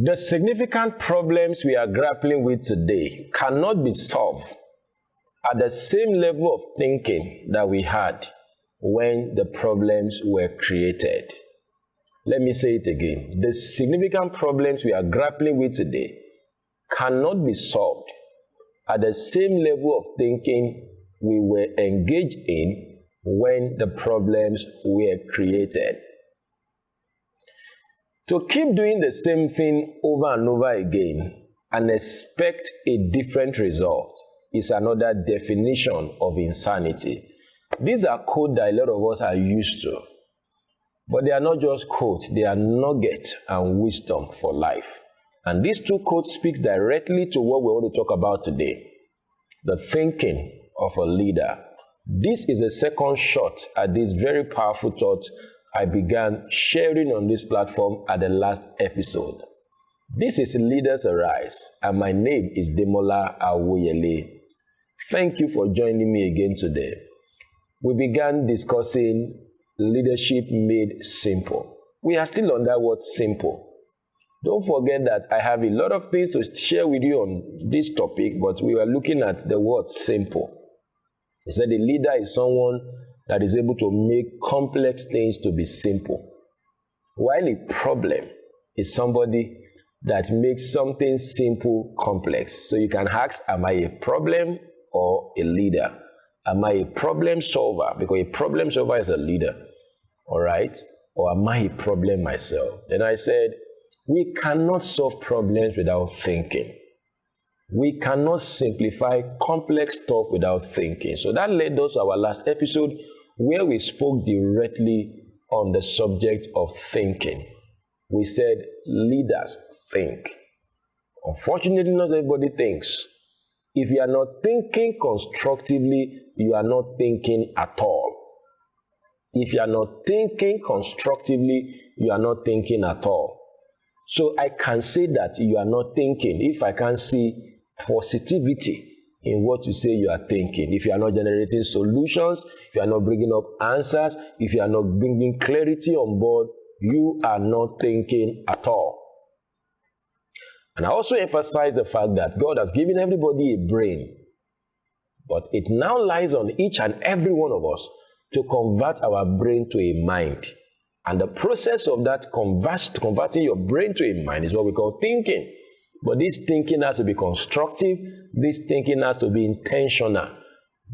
The significant problems we are grappling with today cannot be solved at the same level of thinking that we had when the problems were created. Let me say it again. The significant problems we are grappling with today cannot be solved at the same level of thinking we were engaged in when the problems were created. To keep doing the same thing over and over again and expect a different result is another definition of insanity. These are quotes that a lot of us are used to, but they are not just quotes, they are nuggets and wisdom for life. And these two quotes speak directly to what we want to talk about today, the thinking of a leader. This is the second shot at this very powerful thought I began sharing on this platform at the last episode. This is Leaders Arise, and my name is Demola Awoyele. Thank you for joining me again today. We began discussing leadership made simple. We are still on that word simple. Don't forget that I have a lot of things to share with you on this topic, but we are looking at the word simple. He said a leader is someone that is able to make complex things to be simple, while a problem is somebody that makes something simple complex. So you can ask, am I a problem or a leader? Am I a problem solver? Because a problem solver is a leader, all right? Or am I a problem myself? Then I said, we cannot solve problems without thinking. We cannot simplify complex stuff without thinking. So that led us to our last episode, where we spoke directly on the subject of thinking. We said, leaders think. Unfortunately, not everybody thinks. If you are not thinking constructively, you are not thinking at all. If you are not thinking constructively, you are not thinking at all. So I can say that you are not thinking if I can see positivity in what you say you are thinking. If you are not generating solutions, if you are not bringing up answers, if you are not bringing clarity on board, you are not thinking at all. And I also emphasize the fact that God has given everybody a brain, but it now lies on each and every one of us to convert our brain to a mind. And the process of that converting your brain to a mind is what we call thinking. But this thinking has to be constructive. This thinking has to be intentional.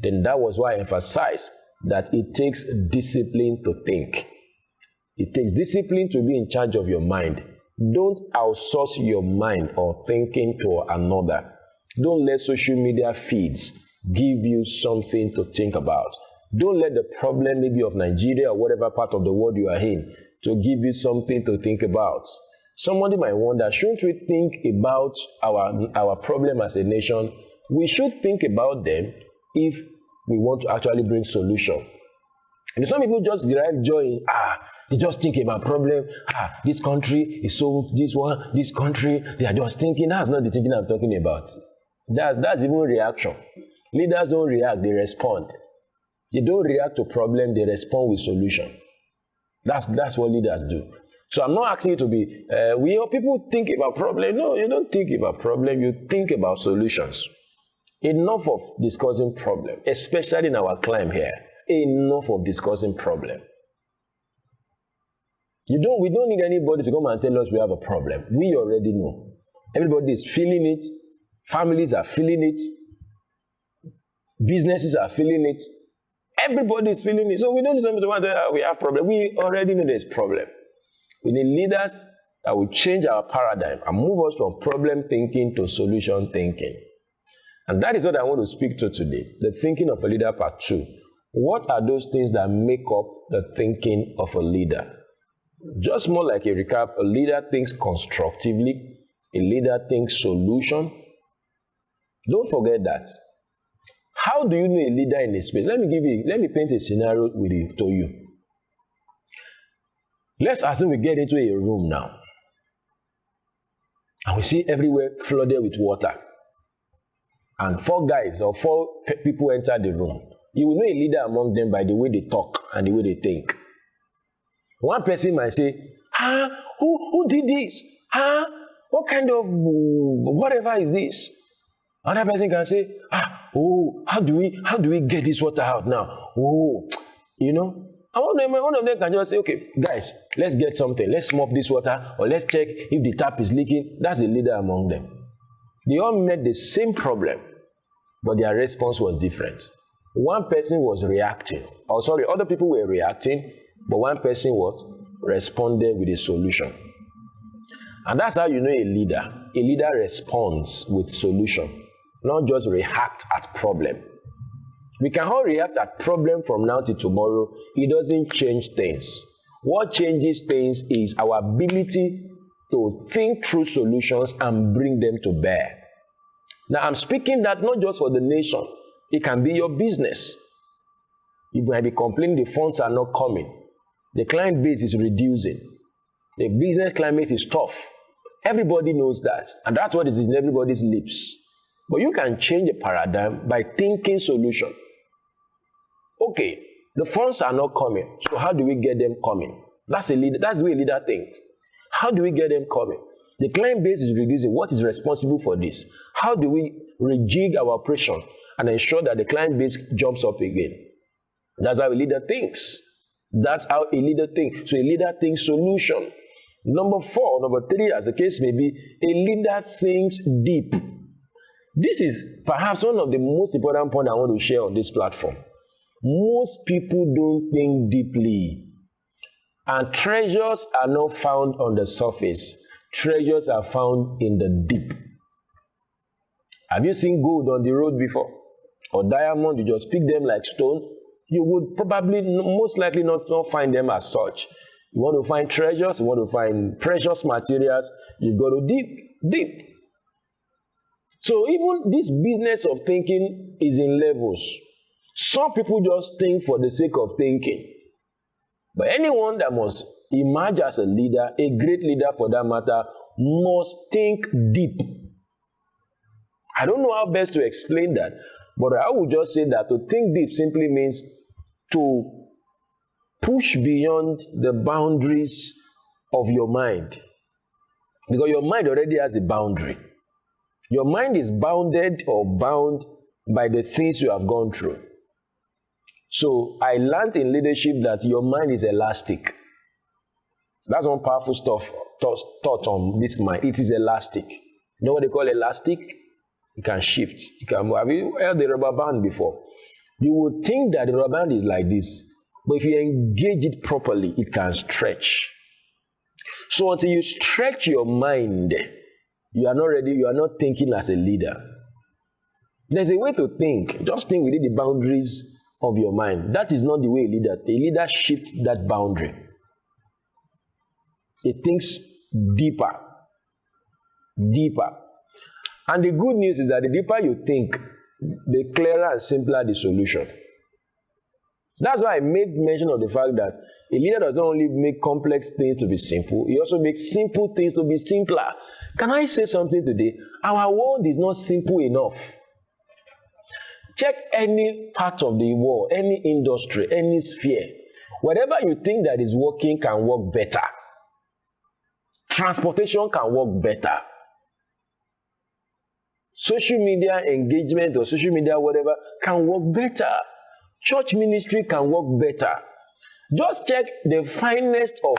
Then that was why I emphasized that it takes discipline to think. It takes discipline to be in charge of your mind. Don't outsource your mind or thinking to another. Don't let social media feeds give you something to think about. Don't let the problem maybe of Nigeria or whatever part of the world you are in to give you something to think about. Somebody might wonder, shouldn't we think about our problem as a nation? We should think about them if we want to actually bring solution. And some people just derive joy in, they just think about problem. This country is so, this country, they are just thinking. That's not the thinking I'm talking about. That's even reaction. Leaders don't react, they respond. They don't react to problem, they respond with solution. That's what leaders do. So I'm not asking you to be, people think about problem. No, you don't think about problem, you think about solutions. Enough of discussing problem, especially in our climb here. Enough of discussing problem. We don't need anybody to come and tell us we have a problem. We already know. Everybody is feeling it. Families are feeling it. Businesses are feeling it. Everybody is feeling it. So we don't need somebody to tell us we have problem. We already know there's problem. We need leaders that will change our paradigm and move us from problem thinking to solution thinking. And that is what I want to speak to today. The thinking of a leader part 2. What are those things that make up the thinking of a leader? Just more like a recap, a leader thinks constructively. A leader thinks solution. Don't forget that. How do you know a leader in a space? Let me paint a scenario to you. Let's assume we get into a room now and we see everywhere flooded with water. And 4 guys or 4 people enter the room. You will know a leader among them by the way they talk and the way they think. One person might say, who did this? What kind of whatever is this? Another person can say, how do we get this water out now? And one of them can just say, okay, guys, let's get something. Let's mop this water, or let's check if the tap is leaking. That's a leader among them. They all met the same problem, but their response was different. One person was reacting. Other people were reacting, but one person responded with a solution. And that's how you know a leader. A leader responds with solution, not just react at problem. We can all react at problem from now to tomorrow. It doesn't change things. What changes things is our ability to think through solutions and bring them to bear. Now, I'm speaking that not just for the nation. It can be your business. You might be complaining the funds are not coming. The client base is reducing. The business climate is tough. Everybody knows that. And that's what is in everybody's lips. But you can change the paradigm by thinking solution. Okay, the funds are not coming. So how do we get them coming? That's the way a leader thinks. How do we get them coming? The client base is reducing. What is responsible for this? How do we rejig our operation and ensure that the client base jumps up again? That's how a leader thinks. That's how a leader thinks. So a leader thinks solution. Number 3, as the case may be, a leader thinks deep. This is perhaps one of the most important points I want to share on this platform. Most people don't think deeply. And treasures are not found on the surface. Treasures are found in the deep. Have you seen gold on the road before? Or diamond, you just pick them like stone? You would probably, most likely not find them as such. You want to find treasures, you want to find precious materials, you go to deep. So even this business of thinking is in levels. Some people just think for the sake of thinking. But anyone that must emerge as a leader, a great leader for that matter, must think deep. I don't know how best to explain that, but I would just say that to think deep simply means to push beyond the boundaries of your mind. Because your mind already has a boundary. Your mind is bounded or bound by the things you have gone through. So I learned in leadership that your mind is elastic. That's one powerful thought on this mind. It is elastic. You know what they call elastic? It can shift. It can move. Have you heard the rubber band before? You would think that the rubber band is like this, but if you engage it properly, it can stretch. So until you stretch your mind, you are not ready, you are not thinking as a leader. There's a way to think. Just think within the boundaries of your mind. That is not the way a leader shifts that boundary. It thinks deeper. And the good news is that the deeper you think, the clearer and simpler the solution. That's why I made mention of the fact that a leader does not only make complex things to be simple, he also makes simple things to be simpler. Can I say something today? Our world is not simple enough. Check any part of the world, any industry, any sphere. Whatever you think that is working can work better. Transportation can work better. Social media engagement or social media whatever can work better. Church ministry can work better. Just check the finest of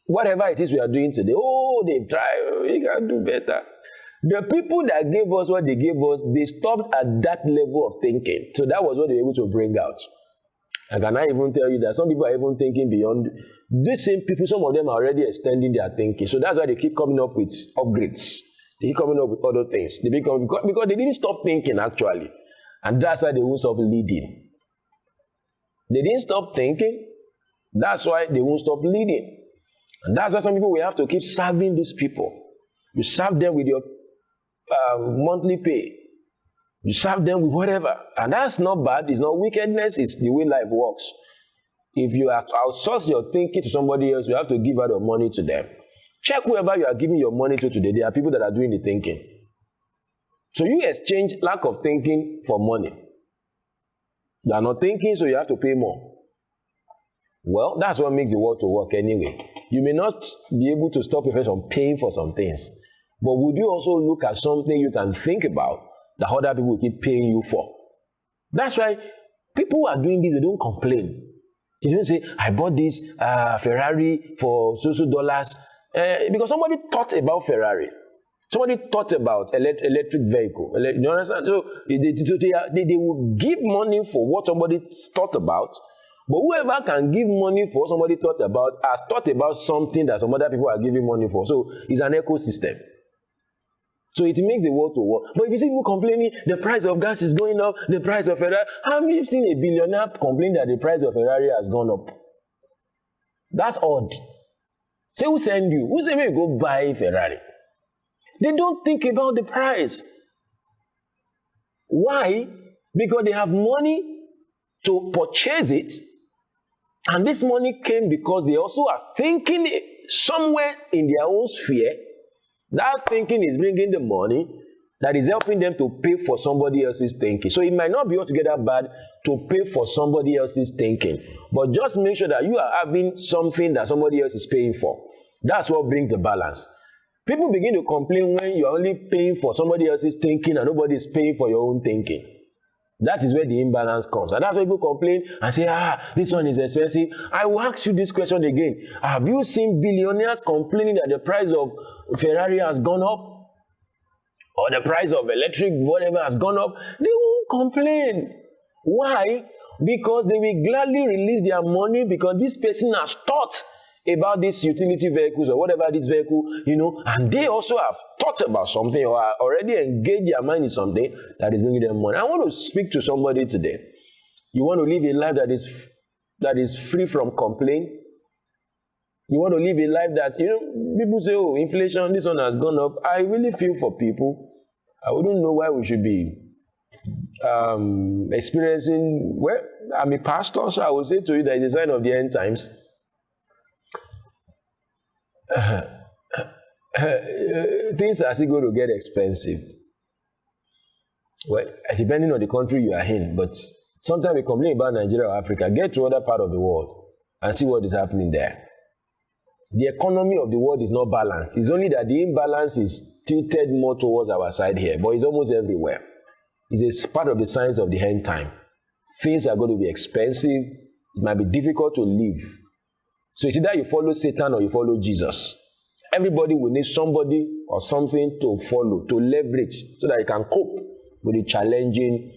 whatever it is we are doing today. Oh, they try, we can do better. The people that gave us what they gave us, they stopped at that level of thinking. So that was what they were able to bring out. And can I even tell you that some people are even thinking beyond these same people, some of them are already extending their thinking. So that's why they keep coming up with upgrades. They keep coming up with other things. Because they didn't stop thinking actually. And that's why they won't stop leading. They didn't stop thinking. That's why they won't stop leading. And that's why some people will have to keep serving these people. You serve them with your monthly pay. You serve them with whatever. And that's not bad. It's not wickedness. It's the way life works. if you have to outsource your thinking to somebody else, you have to give out your money to them. Check whoever you are giving your money to today. There are people that are doing the thinking. So you exchange lack of thinking for money. You are not thinking, so you have to pay more. Well, that's what makes the world to work anyway. You may not be able to stop yourself from paying for some things, but would you also look at something you can think about that other people will keep paying you for? That's why people who are doing this, they don't complain. They don't say, I bought this Ferrari for so dollars. Because somebody thought about Ferrari. Somebody thought about electric vehicle. You understand? So they will give money for what somebody thought about. But whoever can give money for what somebody thought about has thought about something that some other people are giving money for. So it's an ecosystem. So it makes the world to work. But if you see people complaining, the price of gas is going up, the price of Ferrari. Have you seen a billionaire complain that the price of Ferrari has gone up? That's odd. Say, who send you? Who send me to go buy Ferrari? They don't think about the price. Why? Because they have money to purchase it. And this money came because they also are thinking somewhere in their own sphere. That thinking is bringing the money that is helping them to pay for somebody else's thinking. So it might not be altogether bad to pay for somebody else's thinking. But just make sure that you are having something that somebody else is paying for. That's what brings the balance. People begin to complain when you're only paying for somebody else's thinking and nobody is paying for your own thinking. That is where the imbalance comes. And that's why people complain and say, this one is expensive. I will ask you this question again. Have you seen billionaires complaining that the price of Ferrari has gone up? Or the price of electric whatever has gone up? They won't complain. Why? Because they will gladly release their money because this person has thought about these utility vehicles or whatever this vehicle, and they also have thought about something or are already engaged their mind in something that is bringing them money. I want to speak to somebody today. You want to live a life that is free from complaint. You want to live a life that, people say, oh, inflation, this one has gone up. I really feel for people. I wouldn't know why we should be experiencing, well, I'm a pastor, so I will say to you that it's a sign of the end times. Things are still going to get expensive. Well, depending on the country you are in, but sometimes we complain about Nigeria or Africa. Get to other part of the world and see what is happening there. The economy of the world is not balanced. It's only that the imbalance is tilted more towards our side here, but it's almost everywhere. It's a part of the signs of the end time. Things are going to be expensive. It might be difficult to live. So it's either you follow Satan or you follow Jesus. Everybody will need somebody or something to follow, to leverage, so that you can cope with the challenging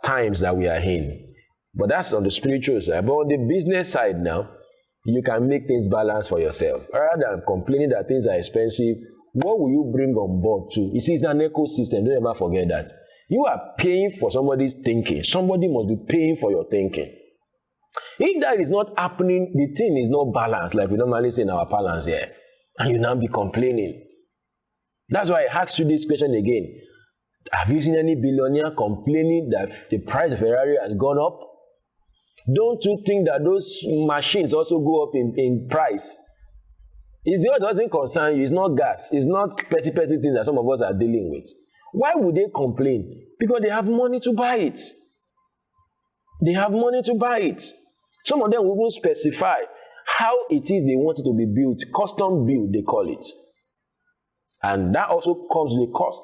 times that we are in. But that's on the spiritual side. But on the business side now, you can make things balance for yourself. Rather than complaining that things are expensive, what will you bring on board too? You see, it's an ecosystem. Don't ever forget that. You are paying for somebody's thinking. Somebody must be paying for your thinking. If that is not happening, the thing is not balanced like we normally say in our balance here. And you now be complaining. That's why I asked you this question again. Have you seen any billionaire complaining that the price of Ferrari has gone up? Don't you think that those machines also go up in price? It's what doesn't concern you. It's not gas. It's not petty things that some of us are dealing with. Why would they complain? Because they have money to buy it. They have money to buy it. Some of them will even specify how it is they want it to be built. Custom build, they call it. And that also comes with a cost.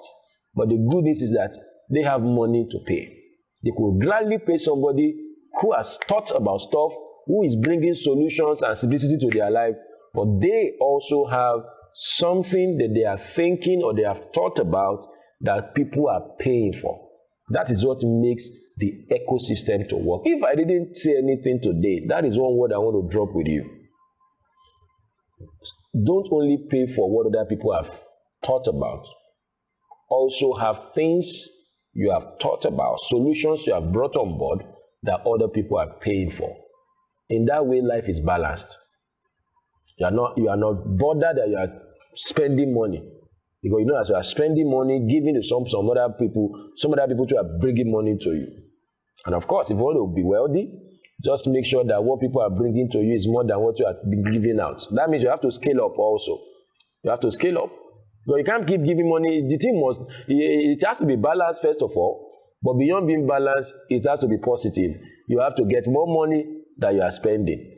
But the good news is that they have money to pay. They could gladly pay somebody who has thought about stuff, who is bringing solutions and simplicity to their life, but they also have something that they are thinking or they have thought about that people are paying for. That is what makes the ecosystem to work. If I didn't say anything today, that is one word I want to drop with you. Don't only pay for what other people have thought about. Also have things you have thought about, solutions you have brought on board that other people are paying for. In that way, life is balanced. You are not bothered that you are spending money. Because as you are spending money, giving to some other people too are bringing money to you. And of course, if you want to be wealthy, just make sure that what people are bringing to you is more than what you are giving out. That means you have to scale up also. You have to scale up. But you can't keep giving money. The thing it has to be balanced first of all. But beyond being balanced, it has to be positive. You have to get more money than you are spending.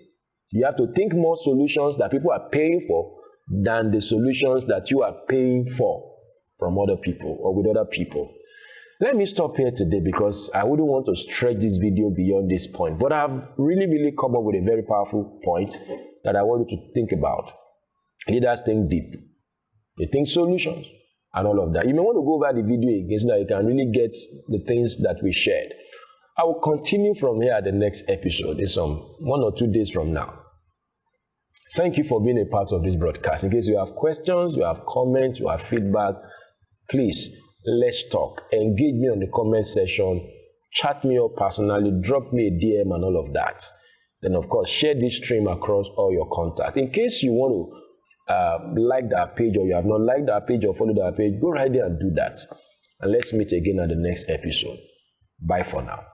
You have to think more solutions that people are paying for than the solutions that you are paying for from other people or with other people. Let me stop here today because I wouldn't want to stretch this video beyond this point. But I've really come up with a very powerful point that I want you to think about. Leaders think deep. They think solutions and all of that. You may want to go over the video again so that you can really get the things that we shared. I will continue from here at the next episode. It's 1 or 2 days from now. Thank you for being a part of this broadcast. In case you have questions, you have comments, you have feedback, please, let's talk. Engage me on the comment section. Chat me up personally. Drop me a DM and all of that. Then, of course, share this stream across all your contacts. In case you want to like that page or you have not liked that page or followed that page, go right there and do that. And let's meet again at the next episode. Bye for now.